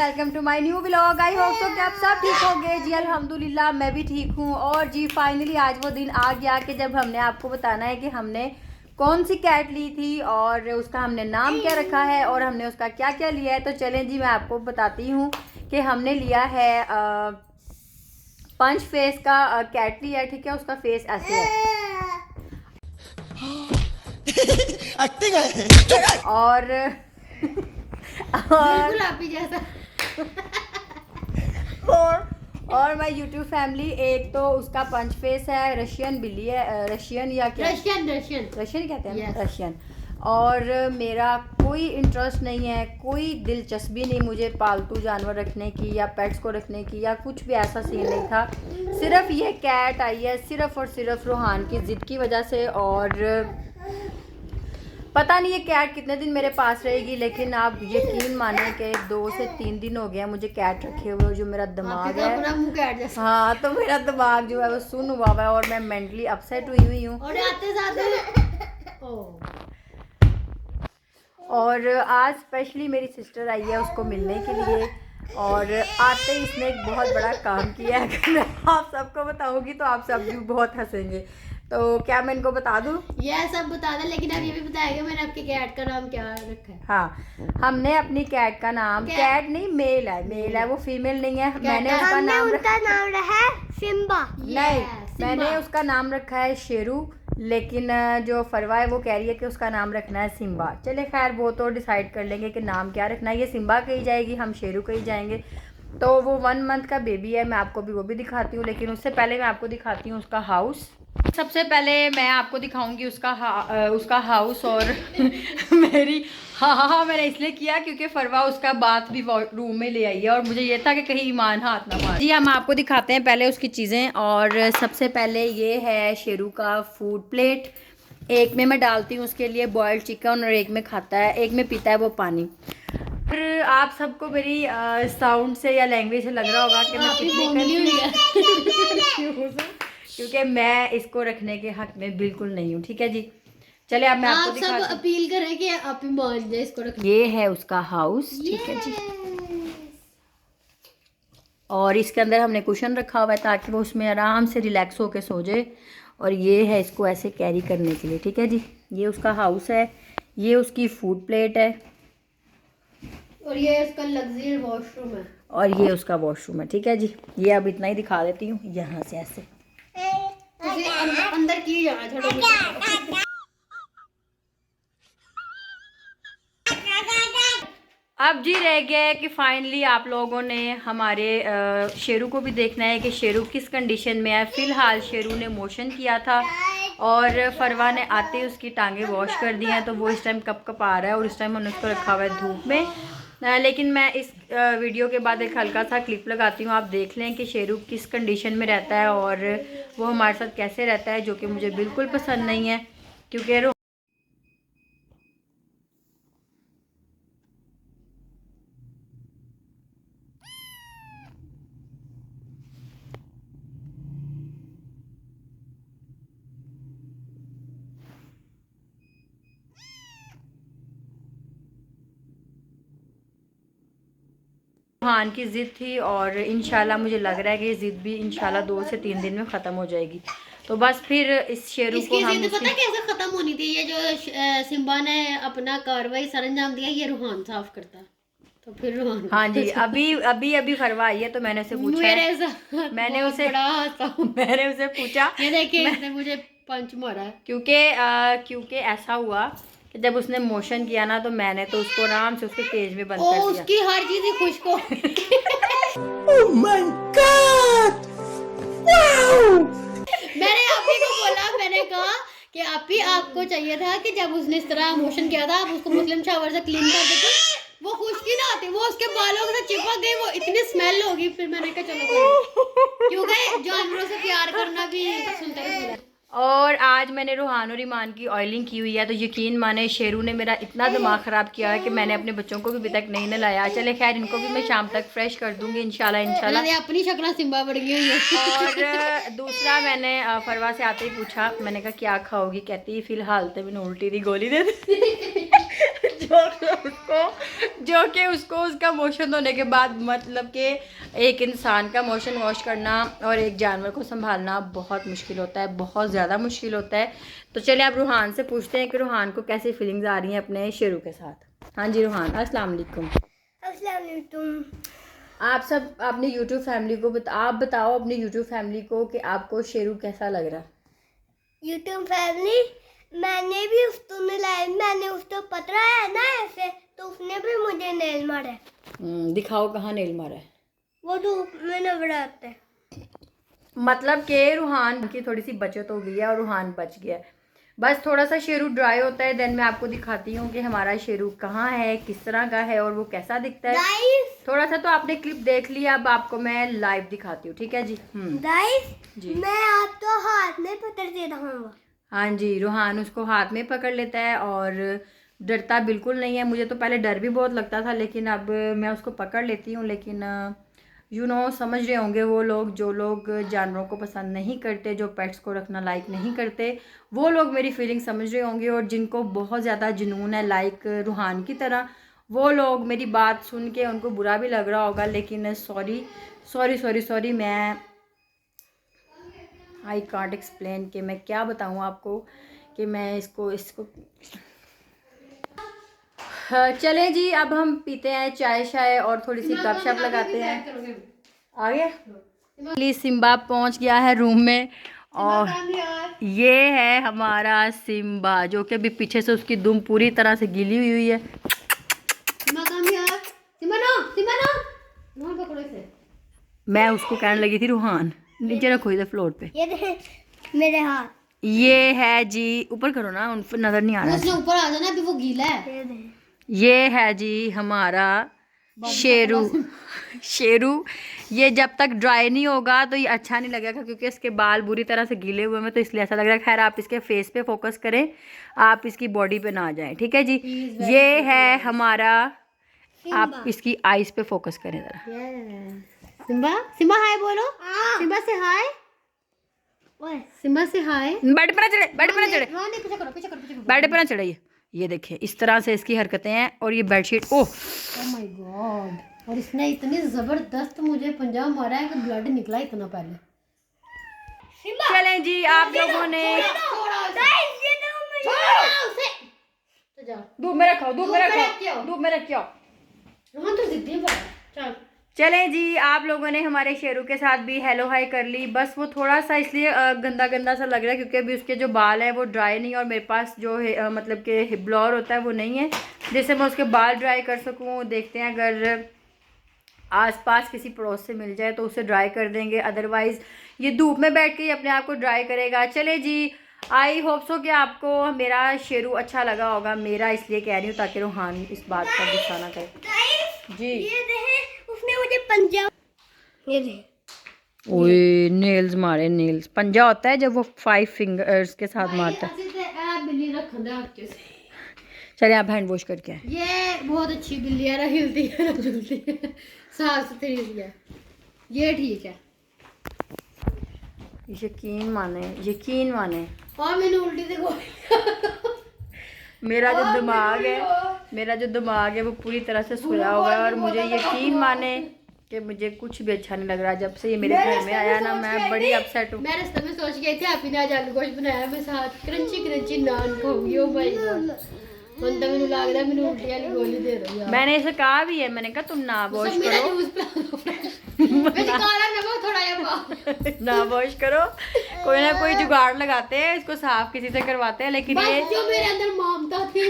Welcome to my new vlog. I hope so कि आप सब ठीक होंगे। जी अल्हम्दुलिल्लाह मैं भी ठीक हूँ। और जी फाइनली आज वो दिन आ गया कि जब हमने आपको बताना है कि हमने कौन सी कैट ली थी और उसका हमने नाम क्या रखा है और हमने उसका क्या क्या लिया है। तो चलें जी मैं आपको बताती हूँ कि हमने लिया है पंच फेस का कैट लिया है। ठीक है, उसका फेस ऐसे है और बिल्कुल आप ही जैसा। और माय यूट्यूब फैमिली, एक तो उसका पंच फेस है, रशियन बिल्ली है, रशियन या क्या रशियन कहते हैं yes. रशियन। और मेरा कोई इंटरेस्ट नहीं है, कोई दिलचस्पी नहीं मुझे पालतू जानवर रखने की या पेट्स को रखने की या कुछ भी ऐसा सीन नहीं था। सिर्फ ये कैट आई है सिर्फ और सिर्फ रूहान की ज़िद की वजह से। और पता नहीं ये कैट कितने दिन मेरे पास रहेगी, लेकिन आप यकीन माने कि 2 से 3 दिन हो गया मुझे कैट रखे हुए। जो मेरा दिमाग है हाँ, तो मेरा दिमाग जो है वो सुन हुआ है और मैं मेंटली अपसेट हुई हूँ। और आज स्पेशली मेरी सिस्टर आई है उसको मिलने के लिए और आते ही इसने एक बहुत बड़ा काम किया है। अगर मैं आप सबको बताऊंगी तो आप सब भी बहुत हंसेंगे। तो क्या मैं इनको बता दूं? ये सब बता दें, लेकिन अब ये भी बताएगा मैंने आपके कैट का नाम क्या रखा है। हाँ, हमने अपनी कैट का नाम कैट नहीं मेल है वो फीमेल नहीं है। मैंने उसका नाम रखा है सिम्बा। नहीं, मैंने उसका नाम रखा है शेरू, लेकिन जो फरवा है वो कह रही है कि उसका नाम रखना है सिम्बा। चले खैर वो तो डिसाइड कर लेंगे कि नाम क्या रखना है। ये सिम्बा कही जाएगी, हम शेरू कही जाएंगे। तो वो 1 मंथ का बेबी है, मैं आपको भी वो भी दिखाती हूँ, लेकिन उससे पहले मैं आपको दिखाती हूँ उसका हाउस। सबसे पहले मैं आपको दिखाऊंगी उसका हाउस। और मेरी हाँ मैंने इसलिए किया क्योंकि फरवा उसका बाथ भी रूम में ले आई है और मुझे ये था कि कहीं ईमान हाथ ना मारे। जी हम आपको दिखाते हैं पहले उसकी चीज़ें। और सबसे पहले ये है शेरू का फूड प्लेट। एक में मैं डालती हूँ उसके लिए बॉयल्ड चिकन और एक में खाता है, एक में पीता है वो पानी। फिर आप सबको मेरी साउंड से या लैंग्वेज से लग रहा होगा कि मैं क्योंकि मैं इसको रखने के हक में बिल्कुल नहीं हूँ। ठीक है जी, चले अब मैं आपको दिखाती हूँ। सब अपील करें कि आप ही मान जाए इसको रखने। ये है उसका हाउस। ठीक है जी, और इसके अंदर हमने कुशन रखा हुआ है ताकि वो उसमें आराम से रिलैक्स होकर सो जाए। और ये है इसको ऐसे कैरी करने के लिए। ठीक है जी, ये उसका हाउस है, ये उसकी फूड प्लेट है और ये उसका लग्जरी वॉशरूम है और ये उसका वॉशरूम है। ठीक है जी, ये अब इतना ही दिखा देती हूँ यहाँ से ऐसे अंदर की जाना थोड़ा। अब जी रह गया है कि फाइनली आप लोगों ने हमारे शेरू को भी देखना है कि शेरू किस कंडीशन में है। फ़िलहाल शेरू ने मोशन किया था और फरवा ने आते ही उसकी टांगें वॉश कर दी हैं, तो वो इस टाइम कप आ रहा है और इस टाइम हमने उसको रखा हुआ है धूप में। लेकिन मैं इस वीडियो के बाद एक हल्का सा क्लिप लगाती हूँ, आप देख लें कि शेरू किस कंडीशन में रहता है और वो हमारे साथ कैसे रहता है, जो कि मुझे बिल्कुल पसंद नहीं है। क्योंकि रूहान की ज़िद थी और इंशाल्लाह मुझे लग रहा है कि ये ज़िद भी इंशाल्लाह 2 से 3 दिन में ख़त्म हो जाएगी। तो बस फिर इस शेरू को हम पता कैसे खत्म होनी थी। ये जो सिम्बा ने अपना कार्रवाई सरंजाम दिया, ये रूहान साफ करता, तो फिर रूहान। हाँ जी, अभी फरवा आई है तो मैंने उसे पूछा, मैंने उसे पूछा ये देखिए इसने मुझे पंच मारा है क्योंकि ऐसा हुआ कि जब उसने मोशन किया ना तो मैंने तो उसको आराम से उसके केज में बंद कर दिया। उसकी हर चीज ही खुश को ओह माय गॉड, वाओ। मैंने आप ही को बोला, मैंने कहा कि आप ही आपको चाहिए था कि जब उसने इस तरह मोशन किया था आप उसको मुस्लिम शावर से क्लीन कर देते, वो खुशकी ना आती, वो उसके बालों के साथ चिपक गई, वो इतनी स्मेल होगी। फिर मैंने कहा चलो क्योंकि जानवरों से प्यार करना भी सुनते हैं। और आज मैंने रूहान और ईमान की ऑयलिंग की हुई है, तो यकीन माने शेरू ने मेरा इतना दिमाग ख़राब किया है कि मैंने अपने बच्चों को भी अभी तक नहीं नहलाया। चले खैर इनको भी मैं शाम तक फ्रेश कर दूंगी इंशाल्लाह। अपनी शक्ल सिम्बा बढ़ गई हुई है। और दूसरा मैंने फरवा से आते ही पूछा, मैंने कहा क्या खाओगी, कहती फ़िलहाल तो मैंने उल्टी दी गोली दे दी। जो कि उसको उसका मोशन होने के बाद मतलब कि एक इंसान का मोशन वॉश करना और एक जानवर को संभालना बहुत मुश्किल होता है, बहुत ज़्यादा मुश्किल होता है। तो चलिए आप रूहान से पूछते हैं कि रूहान को कैसी फीलिंग्स आ रही हैं अपने शेरू के साथ। हाँ जी रूहान, अस्सलाम वालेकुम। अस्सलाम वालेकुम। आप सब अपनी यूट्यूब फैमिली को आप बताओ अपनी यूट्यूब फैमिली को कि आपको शेरू कैसा लग रहा है। यूट्यूब फैमिली, मैंने भी उसको मिलाया, मैंने उसको पकड़ा है ना ऐसे, तो उसने भी मुझे नेल मारा है। दिखाओ कहाँ नेल मारा है। वो धूप में नवराते। मतलब कि रूहान की थोड़ी सी बचत हो गई है और रूहान बच गया है। बस थोड़ा सा शेरू ड्राई होता है, देन मैं आपको दिखाती हूँ कि हमारा शेरू कहाँ है, किस तरह का है और वो कैसा दिखता है। गाइस, थोड़ा सा तो आपने क्लिप देख लिया, अब आपको मैं लाइव दिखाती हूँ, ठीक है जी। गाइस जी मैं आपको हाथ में पकड़ दे रहा हूँ। हाँ जी, रूहान उसको हाथ में पकड़ लेता है और डरता बिल्कुल नहीं है। मुझे तो पहले डर भी बहुत लगता था, लेकिन अब मैं उसको पकड़ लेती हूँ। लेकिन समझ रहे होंगे वो लोग जो लोग जानवरों को पसंद नहीं करते, जो पेट्स को रखना लाइक नहीं करते, वो लोग मेरी फीलिंग समझ रहे होंगे। और जिनको बहुत ज़्यादा जुनून है लाइक रूहान की तरह, वो लोग मेरी बात सुन के उनको बुरा भी लग रहा होगा। लेकिन सॉरी मैं आई कांट एक्सप्लेन कि मैं क्या बताऊँ आपको कि मैं इसको चलें जी, अब हम पीते हैं चाय शाय और थोड़ी सी गपशप लगाते हैं। आ गया प्लीज, सिम्बा पहुंच गया है रूम में और ये है हमारा सिम्बा जो कि अभी पीछे से उसकी दुम पूरी तरह से गीली हुई है। मैं उसको कहने लगी थी रूहान नीचे रखो इधर फ्लोर पे। ये देख मेरे हाथ, ये है जी, ऊपर करो ना, उन पर नजर नहीं आ रहा है। ऊपर आ जाना, अभी वो गीला है। ये देख। ये है जी हमारा शेरू। ये जब तक ड्राई नहीं होगा तो ये अच्छा नहीं लगेगा, क्योंकि इसके बाल बुरी तरह से गीले हुए हैं, तो इसलिए ऐसा लग रहा है। खैर आप इसके फेस पे फोकस करें, आप इसकी बॉडी पे ना जाएं, ठीक है जी। ये है हमारा, आप इसकी आईज पे फोकस करें जरा। सिम्बा, सिम्बा हाय बोलो। सिम्बा से हाय। ओए सिम्बा से हाय। बेड पे ना चढ़े, बेड पे ना चढ़े, हाँ नहीं, पीछे करो। बेड पे ना चढ़े। ये देखिए इस तरह से इसकी हरकतें हैं। और ये बेडशीट, ओह माय गॉड, और इसने इतनी जबरदस्त मुझे पंजा मारा है कि ब्लड निकला इतना पहले। चलें जी, आप लोगों ने धूप में रखो, धूप में रखो, धूप में रखो। तो जिद्दी बड़ा। चल चलें जी, आप लोगों ने हमारे शेरू के साथ भी हेलो हाय कर ली। बस वो थोड़ा सा इसलिए गंदा सा लग रहा है क्योंकि अभी उसके जो बाल है वो ड्राई नहीं है, और मेरे पास जो है मतलब कि ब्लोअर होता है वो नहीं है जिससे मैं उसके बाल ड्राई कर सकूं। देखते हैं अगर आसपास किसी पड़ोस से मिल जाए तो उसे ड्राई कर देंगे, अदरवाइज़ ये धूप में बैठ के ही अपने आप को ड्राई करेगा। चले जी, आई होप सो कि आपको मेरा शेरू अच्छा लगा होगा। मेरा इसलिए कह रही हूँ ताकि रूहान इस बात का गुस्सा ना करे जी। ये देख, उसने मुझे पंजा, ये देख। ओए नेल्स मारे, नेल्स पंजा होता है जब वो 5 फिंगर्स के साथ मारता है। बिल्ली रखना। चलिए आप हैंड वॉश करके आए। ये बहुत अच्छी बिल्ली है, ना हिलती है ना झूलती है, साफ सुथरी है, ये ठीक है। यकीन माने और मैंने उल्टी से मेरा जो दिमाग है वो पूरी तरह से सोया हुआ है। और मुझे यकीन माने कि मुझे कुछ भी अच्छा नहीं लग रहा। जब से ये मेरे घर में आया ना, मैं बड़ी अपसेट हूँ। मैं रास्ते में सोच गई थी आपी ने आज आलू गोश्त बनाया, मैं साथ क्रंची नान खाऊंगी। ओ भाई ਹੁਣ ਤਾਂ ਮੈਨੂੰ ਲੱਗਦਾ ਮੈਨੂੰ ਉਲਟੀ ਵਾਲੀ ਗੋਲੀ ਦੇ ਦੋ यार। मैंने इसे कहा भी है, मैंने कहा तुम ना वॉश मेरा करो, जूस पिला दो वैसे काला नमक थोड़ा या पा ना वॉश करो, कोई ना कोई जुगाड़ लगाते हैं, इसको साफ किसी से करवाते हैं। लेकिन ये जो मेरे अंदर मामता थी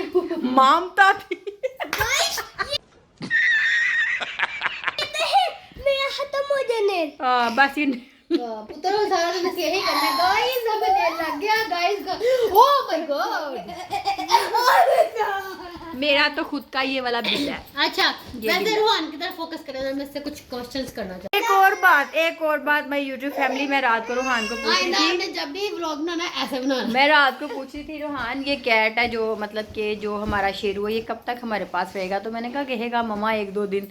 मेरा खत्म हो जाने। हाँ बस ये पुत्र सारा दिन बस यही करना। गाइस हमें देर लग गया गाइस। ओ माय गॉड, मेरा तो खुद का ये वाला बिल है। अच्छा वैसे रूहान की तरफ फोकस करें, मैं इससे कुछ क्वेश्चंस करना चाहती एक और बात मैं यूट्यूब फैमिली में रात को रूहान को पूछी थी, जब भी व्लॉग बनाना ऐसे बनाना। मैं रात को पूछी थी रूहान ये कैट है जो मतलब कि जो हमारा शेरू है ये कब तक हमारे पास रहेगा। तो मैंने कहा कहेगा मम्मा 1-2 दिन।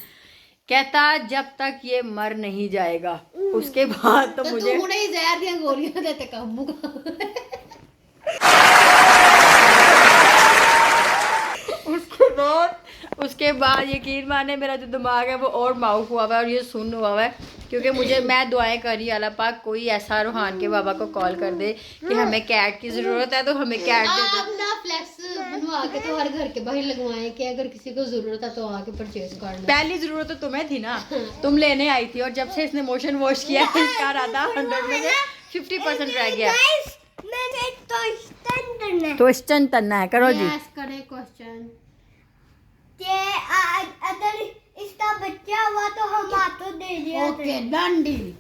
कहता जब तक ये मर नहीं जाएगा उसके बाद तो मुझे तू ही जहर दी गोलियां देते काबू का। उसके बाद उसके बाद यकीन माने मेरा जो दिमाग है वो और माउफ हुआ हुआ है और ये सुन हुआ हुआ है, क्योंकि मैं दुआएं कर रही अल्लाह पाक कोई ऐसा रूहान के बाबा को कॉल कर दे कि हमें कैट की ज़रूरत है तो हमें कैट दे दे। आप ना फ्लैक्स बनवा के तो हर घर के बाहर लगवाएं कि अगर किसी को जरूरत है तो आके परचेज कर ले। पहली ज़रूरत तो तुम्हें थी ना, तुम लेने आई थी, और जब से इसने मोशन वॉश किया है इसका राधा 100 में से 50% रह गया। मैंने क्वेश्चन करना है। क्वेश्चन करना है, करो जी। यस करें क्वेश्चन। कि अगर इसका बच्चा हुआ तो हम आपको दे दिया okay done deal.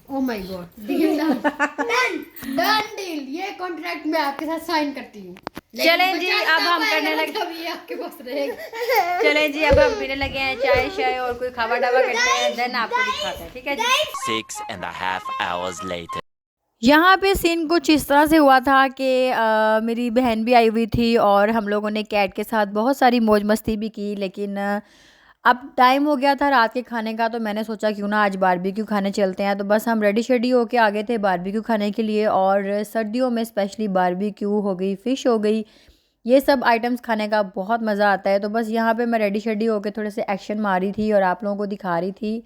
Oh my God deal done deal. ये कॉन्ट्रैक्ट मैं आपके साथ साइन करती हूँ। चलें जी, अब हम करने लगे, कभी आपके पास रहेगा। चलें जी, अब हम पीने लगे हैं चाय शाय और कोई खावा डावा करते हैं, देन आपको दिखाते हैं, ठीक है जी। 6.5 hours later. यहाँ पे सीन कुछ इस तरह से हुआ था कि मेरी बहन भी आई हुई थी और हम लोगों ने कैट के साथ बहुत सारी मौज मस्ती भी की, लेकिन अब टाइम हो गया था रात के खाने का, तो मैंने सोचा क्यों ना आज बारबेक्यू खाने चलते हैं। तो बस हम रेडी शेडी होके आ गए थे बारबेक्यू खाने के लिए, और सर्दियों में स्पेशली बारबेक्यू हो गई, फ़िश हो गई, ये सब आइटम्स खाने का बहुत मज़ा आता है। तो बस यहाँ पे मैं रेडी शेडी होके थोड़े से एक्शन मारी थी और आप लोगों को दिखा रही थी।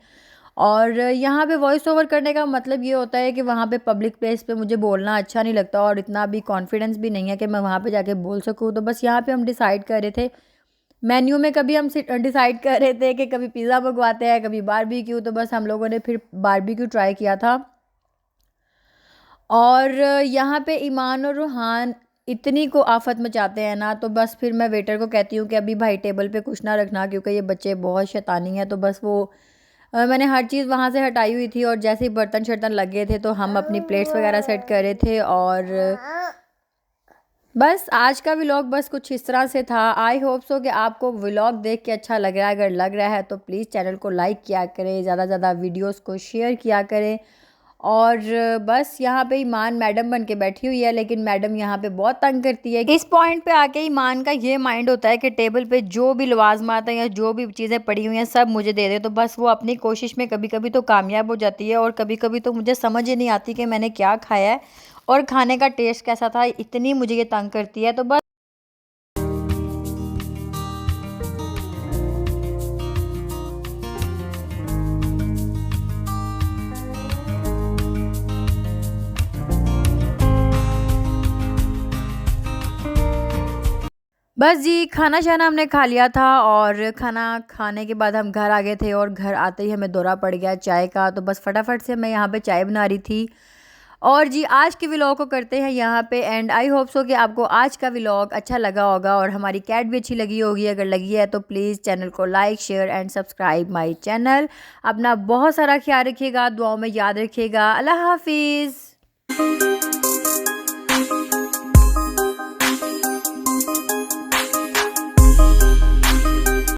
और यहाँ पे वॉइस ओवर करने का मतलब ये होता है कि वहाँ पे पब्लिक प्लेस पे मुझे बोलना अच्छा नहीं लगता और इतना भी कॉन्फिडेंस भी नहीं है कि मैं वहाँ पे जाके बोल सकूँ। तो बस यहाँ पे हम डिसाइड कर रहे थे, मेन्यू में कभी हम डिसाइड कर रहे थे कि कभी पिज़्ज़ा मंगवाते हैं, कभी बारबेक्यू। तो बस हम लोगों ने फिर बारबेक्यू ट्राई किया था। और यहाँ पे ईमान और रूहान इतनी को आफत मचाते हैं ना, तो बस फिर मैं वेटर को कहती हूँ कि अभी भाई टेबल पे कुछ ना रखना, क्योंकि ये बच्चे बहुत शैतानी हैं। तो बस वो मैंने हर चीज़ वहाँ से हटाई हुई थी, और जैसे ही बर्तन शर्तन लगे थे तो हम अपनी प्लेट्स वगैरह सेट कर रहे थे। और बस आज का व्लॉग बस कुछ इस तरह से था। आई होप सो कि आपको व्लॉग देख के अच्छा लग रहा है। अगर लग रहा है तो प्लीज़ चैनल को लाइक किया करें, ज़्यादा से ज़्यादा वीडियोस को शेयर किया करें। और बस यहाँ पे ईमान मैडम बन के बैठी हुई है, लेकिन मैडम यहाँ पे बहुत तंग करती है। इस पॉइंट पे आके ईमान का ये माइंड होता है कि टेबल पे जो भी लवाजमात हैं या जो भी चीज़ें पड़ी हुई हैं सब मुझे दे दे। तो बस वो अपनी कोशिश में कभी कभी तो कामयाब हो जाती है, और कभी कभी तो मुझे समझ ही नहीं आती कि मैंने क्या खाया है और खाने का टेस्ट कैसा था, इतनी मुझे ये तंग करती है। तो बस बस जी, खाना शाना हमने खा लिया था, और खाना खाने के बाद हम घर आ गए थे, और घर आते ही हमें दौरा पड़ गया चाय का। तो बस फटाफट से मैं यहाँ पे चाय बना रही थी। और जी आज के व्लॉग को करते हैं यहाँ पे एंड। आई होप सो कि आपको आज का व्लॉग अच्छा लगा होगा और हमारी कैट भी अच्छी लगी होगी। अगर लगी है तो प्लीज़ चैनल को like share and subscribe my channel. अपना बहुत सारा ख्याल रखिएगा, दुआओं में याद रखिएगा। अल्लाह हाफिज़।